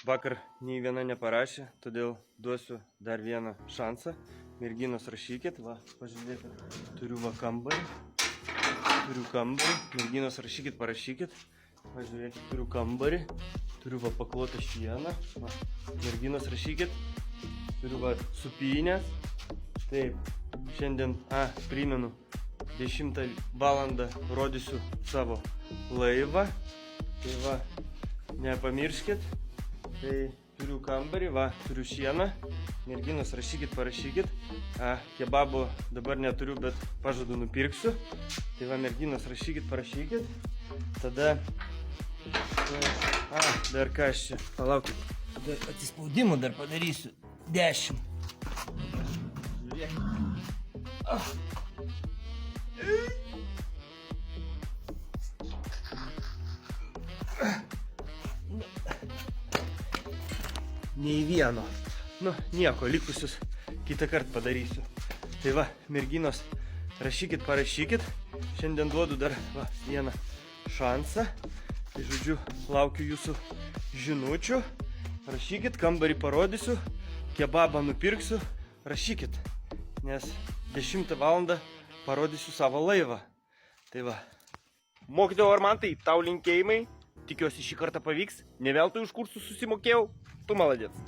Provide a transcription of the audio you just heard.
Vakar nei viena neparašė, todėl duosiu dar vieną šansą. Merginos, rašykit, va, pažiūrėkit, turiu va kambarį. Merginos, rašykit, parašykit. Pažiūrėkit, turiu kambarį, turiu va paklotą šieną. Va. Merginos, rašykit, turiu va supynės. Taip, šiandien, primenu, 10 valandą rodysiu savo laivą. Tai va, nepamirškit. Tai turiu kambarį, va, turiu šieną. Merginos, rašykit, parašykit. Kebabo dabar neturiu, bet pažadu nupirksiu. Tai va, merginos, rašykit, parašykit. Tada... dar ką aš čia, palaukit. Tada atsispaudimų dar padarysiu. 10. Žiūrėk. Nei vieno. Nu, nieko, likusius kitą kartą padarysiu. Tai va, merginos, rašykit, parašykit. Šiandien duodu dar va, vieną šansą. Tai žodžiu, laukiu jūsų žinučių. Rašykit, kambarį parodysiu, kebabą nupirksiu. Rašykit, nes 10 valandą parodysiu savo laivą. Tai va. Mokytojo Armantai, tau linkėjimai. Tikiuosi šį kartą pavyks. Ne veltui už kursus susimokėjau. Tu maladėts.